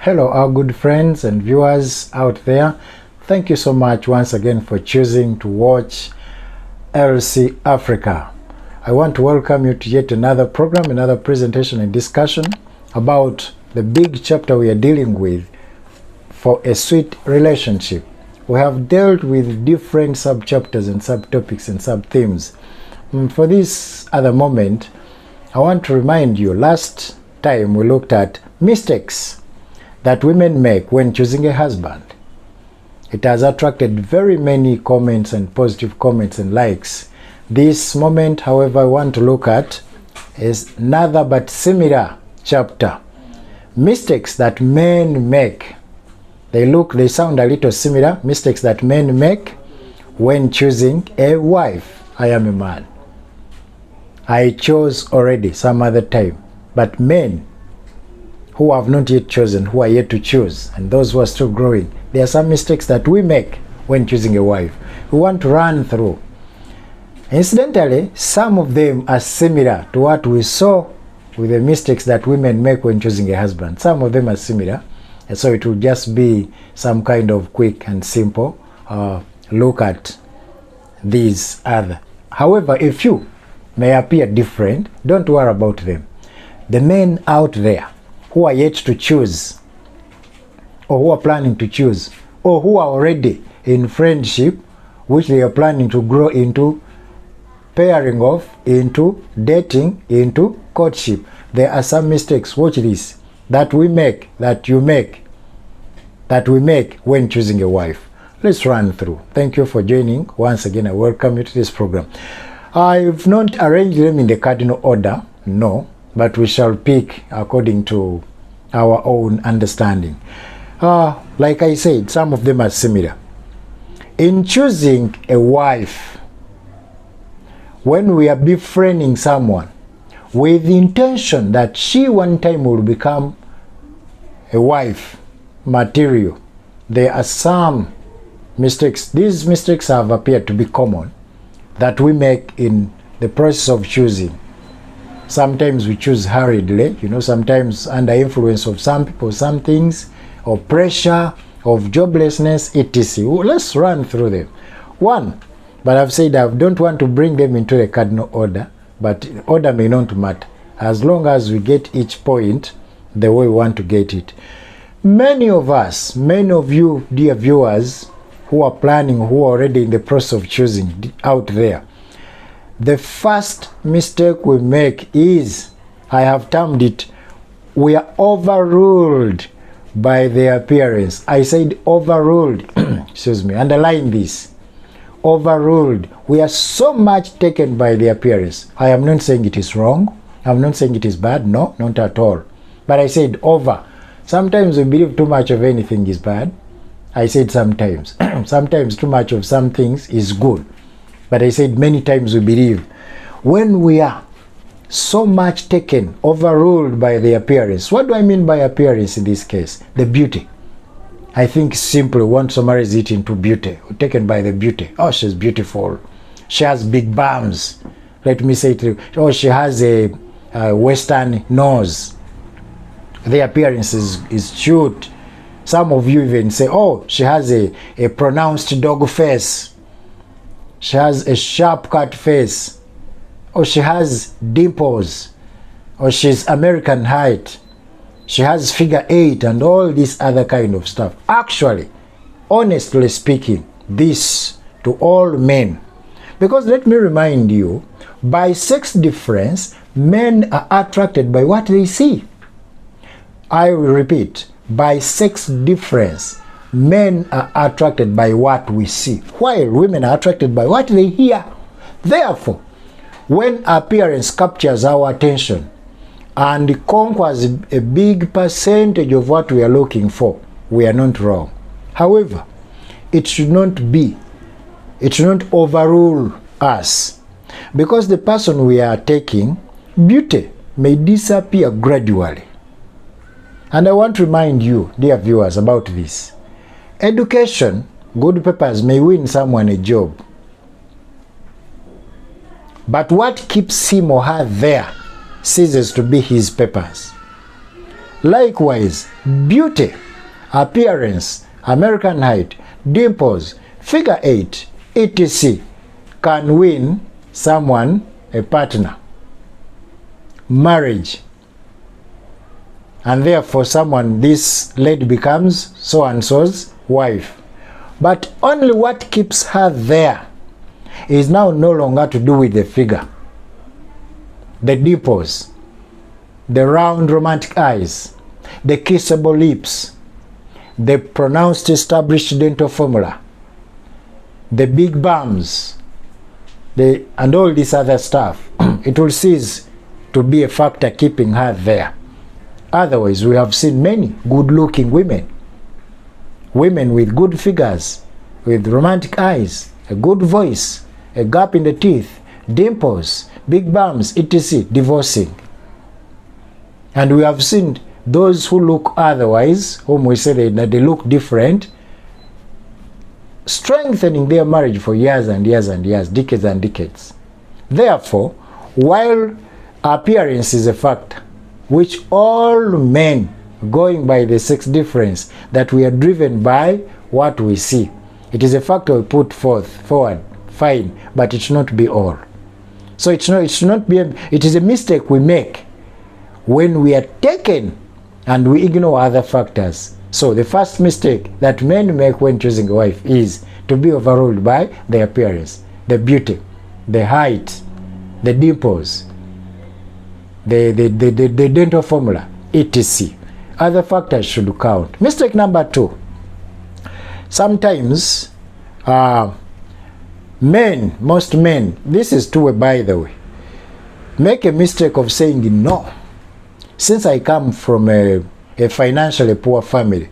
Hello, our good friends and viewers out there. Thank you so much once again for choosing to watch LC Africa. I want to welcome you to yet another program, another presentation and discussion about the big chapter we are dealing with for a sweet relationship. We have dealt with different sub-chapters and subtopics and sub-themes. For this other moment, I want to remind you, last time we looked at mistakes that women make when choosing a husband. It has attracted very many comments and positive comments and likes. This moment, however, I want to look at is another but similar chapter. Mistakes that men make. They sound a little similar. Mistakes that men make when choosing a wife. I am a man. I chose already some other time. But men who have not yet chosen, who are yet to choose, and those who are still growing, there are some mistakes that we make when choosing a wife. We want to run through. Incidentally, some of them are similar to what we saw with the mistakes that women make when choosing a husband. Some of them are similar, and so it will just be some kind of quick and simple look at these other. However, a few may appear different. Don't worry about them. The men out there who are yet to choose, or who are planning to choose, or who are already in friendship, which they are planning to grow into pairing off, into dating, into courtship. There are some mistakes, watch this, that we make, that we make when choosing a wife. Let's run through. Thank you for joining. Once again, I welcome you to this program. I've not arranged them in the cardinal order, no, but we shall pick according to our own understanding. Like I said, some of them are similar. In choosing a wife, when we are befriending someone with the intention that she one time will become a wife material, there are some mistakes. These mistakes have appeared to be common that we make in the process of choosing. Sometimes we choose hurriedly, sometimes under influence of some people, some things, or pressure, of joblessness, etc. Let's run through them. One, but I've said I don't want to bring them into the cardinal order, but order may not matter, as long as we get each point the way we want to get it. Many of us, many of you, dear viewers, who are planning, who are already in the process of choosing out there, the first mistake we make is, I have termed it, we are overruled by their appearance. I said overruled, excuse me, underline this, overruled. We are so much taken by the appearance. I am not saying it is wrong, I'm not saying it is bad, no, not at all. But I said over. Sometimes we believe too much of anything is bad. I said sometimes. Sometimes too much of some things is good. But I said many times we believe. When we are so much taken, overruled by the appearance. What do I mean by appearance in this case? The beauty. I think simply one summarizes it into beauty. We're taken by the beauty. Oh, she's beautiful. She has big bums. Let me say it. Oh, she has a western nose. The appearance is cute. Some of you even say, oh, she has a pronounced dog face. She has a sharp cut face. Or she has dimples. Or she's American height. She has figure 8 and all this other kind of stuff. Actually, honestly speaking, this to all men. Because let me remind you, by sex difference, men are attracted by what they see. I will repeat, by sex difference, men are attracted by what we see, while women are attracted by what they hear. Therefore, when appearance captures our attention and conquers a big percentage of what we are looking for, we are not wrong. However, it should not overrule us, because the person we are taking, beauty may disappear gradually. And I want to remind you, dear viewers, about this. Education, good papers may win someone a job. But what keeps him or her there ceases to be his papers. Likewise, beauty, appearance, American height, dimples, figure 8, etc. can win someone a partner, marriage, and therefore this lady becomes so and so's wife. But only what keeps her there is now no longer to do with the figure, the dimples, the round romantic eyes, the kissable lips, the pronounced established dental formula, the big bums, and all this other stuff. It will cease to be a factor keeping her there. Otherwise, we have seen many good-looking women with good figures, with romantic eyes, a good voice, a gap in the teeth, dimples, big bums, etc., divorcing. And we have seen those who look otherwise, whom we say that they look different, strengthening their marriage for years and years and years, decades and decades. Therefore, while appearance is a factor which all men, going by the sex difference, that we are driven by what we see, it is a factor we put forward, fine, but it should not be all. So it is a mistake we make when we are taken and we ignore other factors. So the first mistake that men make when choosing a wife is to be overruled by the appearance, the beauty, the height, the dimples, the dental formula, etc. Other factors should count. Mistake number 2. Sometimes most men, this is two-way by the way, make a mistake of saying, no, since I come from a financially poor family,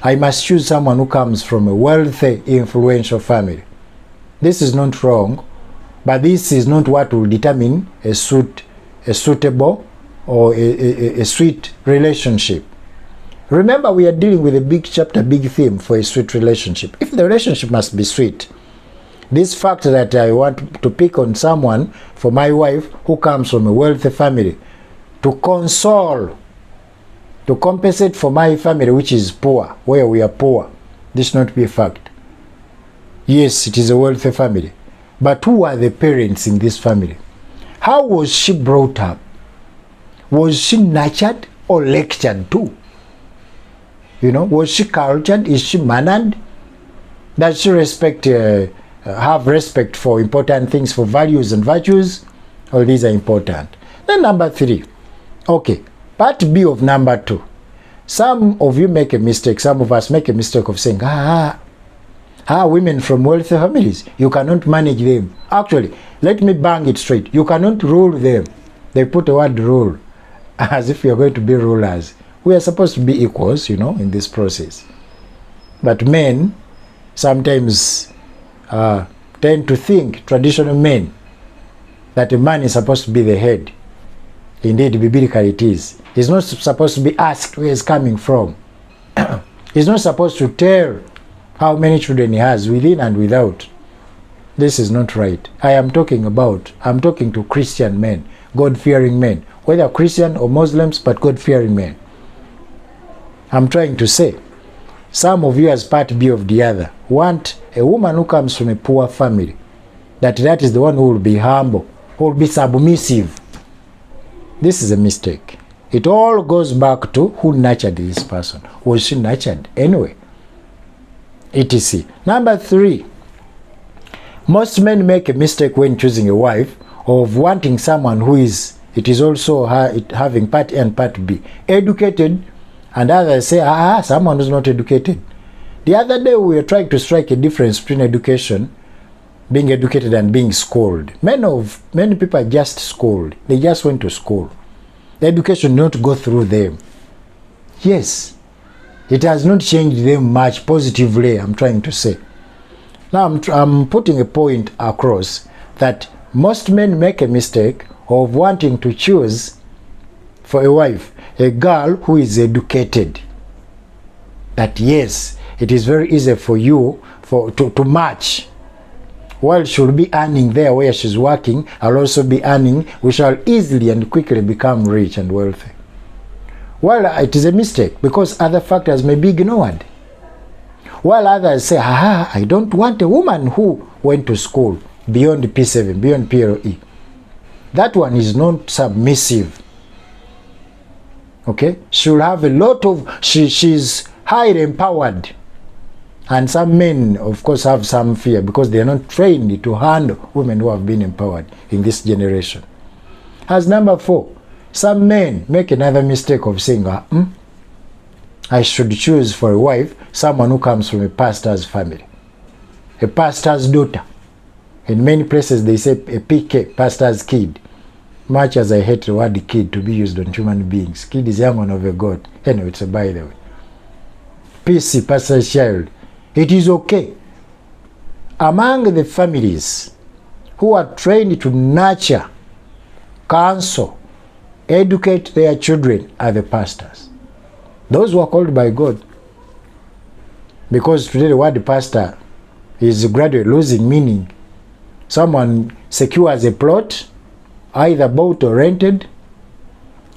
I must choose someone who comes from a wealthy, influential family. This is not wrong, but this is not what will determine a suitable or a sweet relationship. Remember, we are dealing with a big chapter, big theme for a sweet relationship. If the relationship must be sweet, this fact that I want to pick on someone for my wife who comes from a wealthy family to console, to compensate for my family which is poor, where we are poor, this should not be a fact. Yes, it is a wealthy family, but who are the parents in this family? How was she brought up? Was she nurtured or lectured too? Was she cultured? Is she mannered? Does she have respect for important things, for values and virtues? All these are important. Then number 3. Okay, part B of number 2. Some of you make a mistake, some of us make a mistake of saying, women from wealthy families, you cannot manage them. Actually, let me bang it straight. You cannot rule them. They put the word rule as if you're going to be rulers. We are supposed to be equals, in this process. But men sometimes tend to think, traditional men, that a man is supposed to be the head. Indeed, biblically it is. He's not supposed to be asked where he's coming from. He's not supposed to tell how many children he has, within and without. This is not right. I'm talking to Christian men, God-fearing men, whether Christian or Muslims, but God-fearing men. I'm trying to say, some of you as part B of the other want a woman who comes from a poor family, that is the one who will be humble, who will be submissive. This is a mistake. It all goes back to who nurtured this person. Was she nurtured anyway? etc. Number 3, most men make a mistake when choosing a wife of wanting someone who is, it is also having part A and part B, educated, and others say, someone who's not educated. The other day we were trying to strike a difference between education, being educated, and being schooled. Many people are just schooled. They just went to school. The education did not go through them. Yes, it has not changed them much positively, I'm trying to say. Now I'm putting a point across that most men make a mistake of wanting to choose for a wife a girl who is educated. That yes, it is very easy for you to match. While she'll be earning there where she's working, I'll also be earning, we shall easily and quickly become rich and wealthy. Well, it is a mistake because other factors may be ignored. While others say, I don't want a woman who went to school beyond P7, beyond PLE. That one is not submissive. Okay? She'll have a lot of, she's highly empowered. And some men, of course, have some fear because they are not trained to handle women who have been empowered in this generation. As number 4, some men make another mistake of saying, I should choose for a wife someone who comes from a pastor's family, a pastor's daughter. In many places they say a PK, pastor's kid. Much as I hate the word kid to be used on human beings. Kid is young one of a God. Anyway, it's a by the way. PC, pastor's child. It is okay. Among the families who are trained to nurture, counsel, educate their children are the pastors. Those who are called by God. Because today the word pastor is gradually losing meaning. Someone secures a plot, either bought or rented,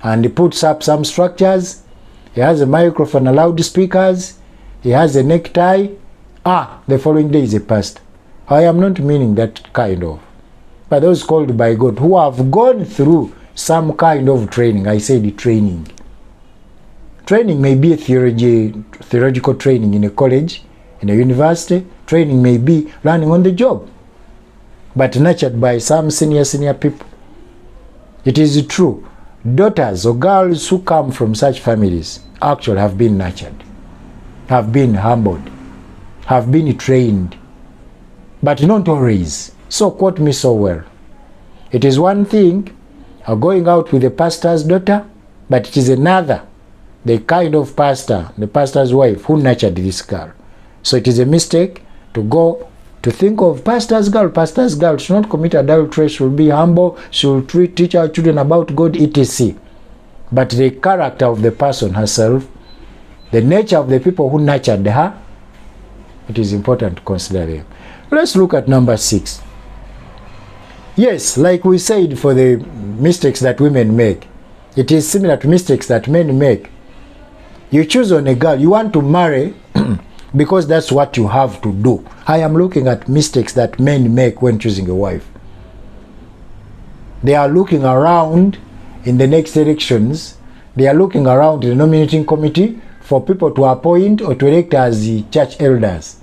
and he puts up some structures. He has a microphone and loudspeakers. He has a necktie. The following day is a pastor. I am not meaning that kind of. But those called by God who have gone through some kind of training. I said training. Training may be a theological training in a college, in a university. Training may be learning on the job. But nurtured by some senior people. It is true. Daughters or girls who come from such families actually have been nurtured, have been humbled, have been trained, but not always. So quote me so well. It is one thing going out with a pastor's daughter, but it is another, the kind of pastor, the pastor's wife who nurtured this girl. So it is a mistake to go to think of pastor's girl. Pastor's girl should not commit adultery, should be humble, should teach our children about God, etc. But the character of the person herself, the nature of the people who nurtured her, it is important to consider them. Let's look at number 6. Yes, like we said for the mistakes that women make, it is similar to mistakes that men make. You choose on a girl, you want to marry because that's what you have to do. I am looking at mistakes that men make when choosing a wife. They are looking around in the next elections. They are looking around in the nominating committee for people to appoint or to elect as the church elders.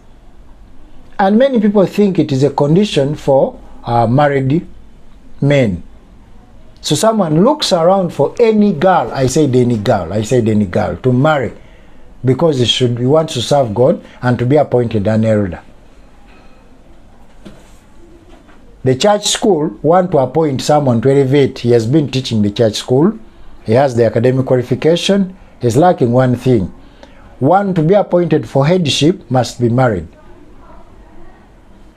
And many people think it is a condition for married men. So someone looks around for any girl, I said any girl, to marry because he wants to serve God and to be appointed an elder. The church school want to appoint someone to elevate. He has been teaching the church school. He has the academic qualification. He's lacking one thing. One to be appointed for headship must be married.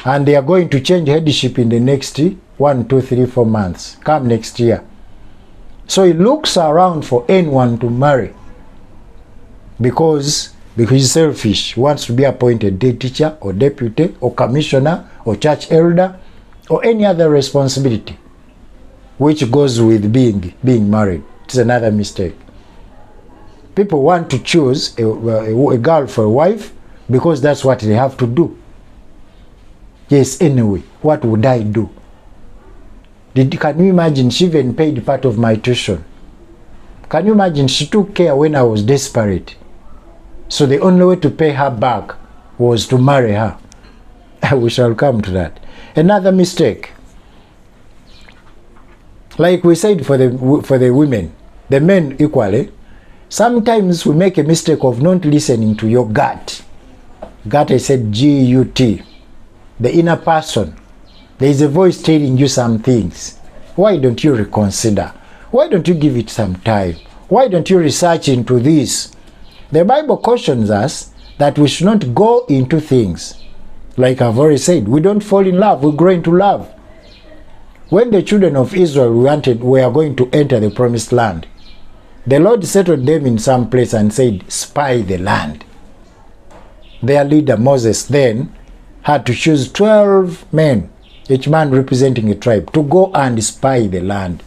And they are going to change headship in the next 1, 2, 3, 4 months. Come next year. So he looks around for anyone to marry. Because he's selfish. He wants to be appointed day teacher or deputy or commissioner or church elder or any other responsibility which goes with being married. It's another mistake. People want to choose a girl for a wife because that's what they have to do. Yes, anyway, what would I do? Can you imagine she even paid part of my tuition? Can you imagine she took care when I was desperate? So the only way to pay her back was to marry her. We shall come to that. Another mistake. Like we said for the women, the men equally, sometimes we make a mistake of not listening to your gut. Gut, I said G-U-T. The inner person. There is a voice telling you some things. Why don't you reconsider? Why don't you give it some time? Why don't you research into this? The Bible cautions us that we should not go into things. Like I've already said, we don't fall in love, we grow into love. When the children of Israel were going to enter the promised land, the Lord settled them in some place and said, spy the land. Their leader Moses then had to choose 12 men, each man representing a tribe, to go and spy the land.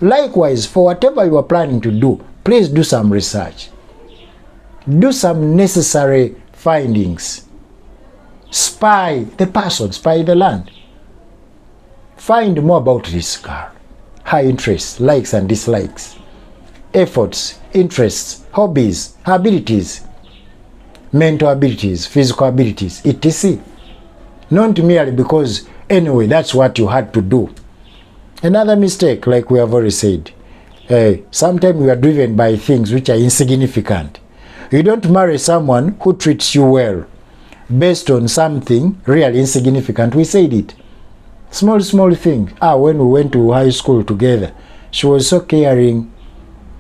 Likewise, for whatever you are planning to do, please do some research. Do some necessary findings. Spy the person, spy the land. Find more about this girl. Her interests, likes and dislikes, efforts, interests, hobbies, her abilities, mental abilities, physical abilities, etc. Not merely because anyway that's what you had to do. Another mistake, like we have already said, sometimes we are driven by things which are insignificant. You don't marry someone who treats you well based on something really insignificant. We said it. Small thing. When we went to high school together, she was so caring.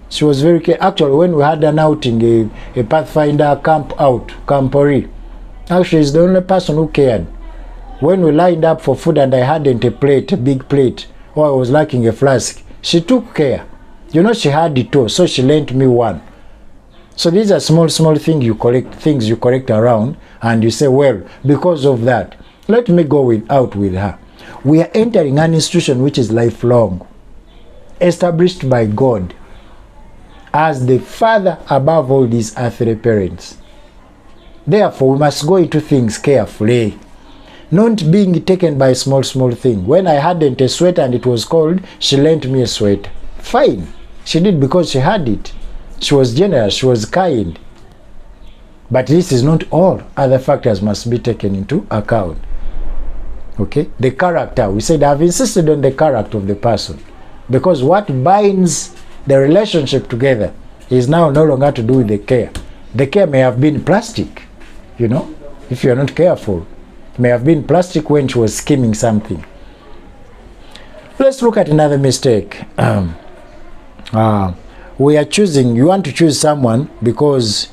She was very caring. Actually, when we had an outing, a Pathfinder camporee, actually, she's the only person who cared. When we lined up for food and I hadn't a big plate, or I was lacking a flask, she took care. You know, she had it all, so she lent me one. So these are small things you collect around, and you say, well, because of that, let me go out with her. We are entering an institution which is lifelong, established by God as the Father above all these earthly parents. Therefore, we must go into things carefully, not being taken by small thing. When I hadn't a sweater and it was cold, she lent me a sweater. Fine. She did because she had it. She was generous, she was kind. But this is not all. Other factors must be taken into account. Okay? The character. We said I've insisted on the character of the person. Because what binds the relationship together is now no longer to do with the care. The care may have been plastic, you know, if you're not careful. It may have been plastic when she was skimming something. Let's look at another mistake. We are choosing, you want to choose someone because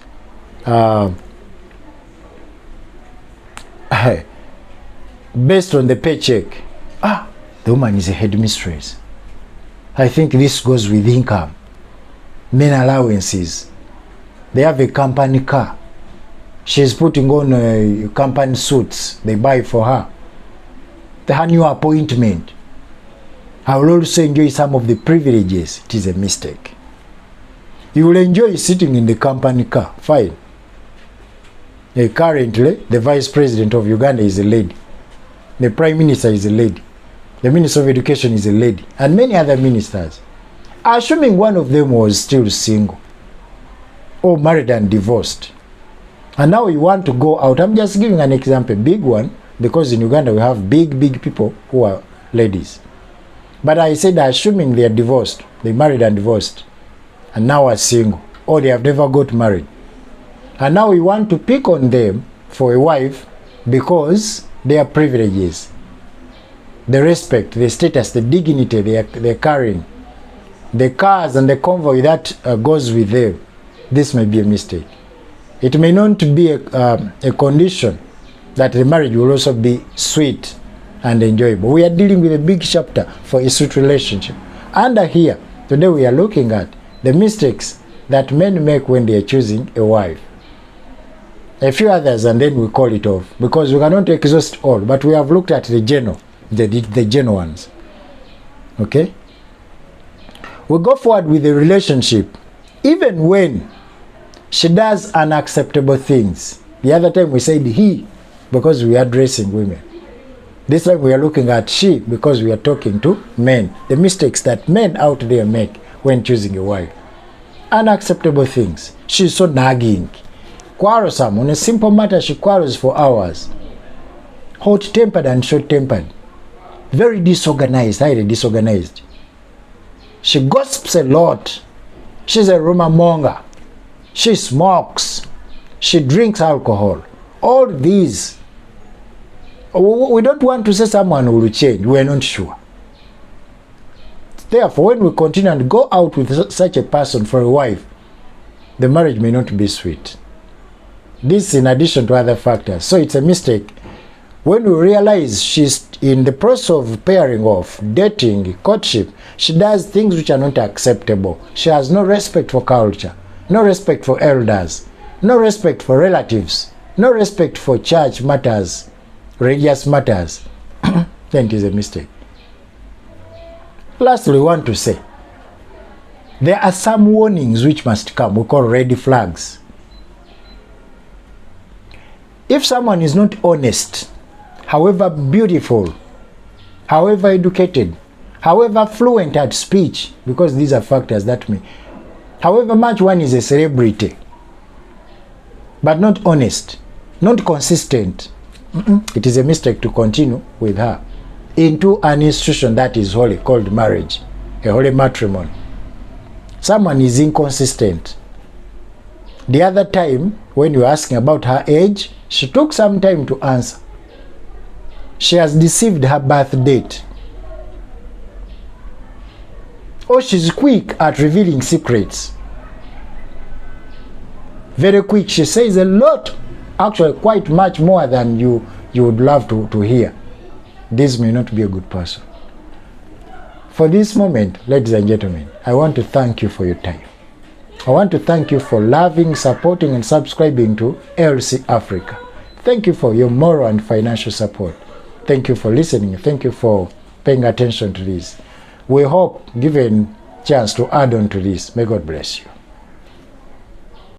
based on the paycheck. The woman is a headmistress. I think this goes with income. Men allowances. They have a company car. She's putting on company suits they buy for her. Her new appointment. I will also enjoy some of the privileges. It is a mistake. You will enjoy sitting in the company car. Fine. Currently, the Vice President of Uganda is a lady. The Prime Minister is a lady. The Minister of Education is a lady. And many other ministers. Assuming one of them was still single, or married and divorced, and now you want to go out. I'm just giving an example, big one, because in Uganda we have big people who are ladies. But I said assuming they are divorced, they married and divorced, and now are single, or they have never got married. And now we want to pick on them for a wife because they are privileges. The respect, the status, the dignity they're carrying, the cars and the convoy that goes with them. This may be a mistake. It may not be a condition that the marriage will also be sweet and enjoyable. We are dealing with a big chapter for a sweet relationship. Under here, today we are looking at the mistakes that men make when they are choosing a wife. A few others and then we call it off, because we cannot exhaust all, but we have looked at the general ones. Okay? We go forward with the relationship, even when she does unacceptable things. The other time we said he, because we are addressing women. This time we are looking at she, because we are talking to men. The mistakes that men out there make when choosing a wife. Unacceptable things. She's so nagging. Quarrelsome. On a simple matter, she quarrels for hours. Hot-tempered and short-tempered. Very disorganized, highly disorganized. She gossips a lot. She's a rumor monger. She smokes. She drinks alcohol. All these. We don't want to say someone will change. We are not sure. Therefore, when we continue and go out with such a person for a wife, the marriage may not be sweet. This in addition to other factors. So it's a mistake. When we realize she's in the process of pairing off, dating, courtship, she does things which are not acceptable. She has no respect for culture, no respect for elders, no respect for relatives, no respect for church matters, religious matters. Then it is a mistake. Lastly, we want to say, There are some warnings which must come. We call red flags. If someone is not honest, however beautiful, however educated, however fluent at speech, because these are factors that may, however much one is a celebrity, but not honest, not consistent, it is a mistake to continue with her into an institution that is holy, called marriage, a holy matrimony. Someone is inconsistent. The other time, when you were asking about her age, she took some time to answer. She has deceived her birth date. Or she's quick at revealing secrets. Very quick. She says a lot, actually quite much more than you would love to hear. This may not be a good person. For this moment, ladies and gentlemen, I want to thank you for your time. I want to thank you for loving, supporting, and subscribing to LC Africa. Thank you for your moral and financial support. Thank you for listening. Thank you for paying attention to this. We hope, given chance to add on to this, may God bless you.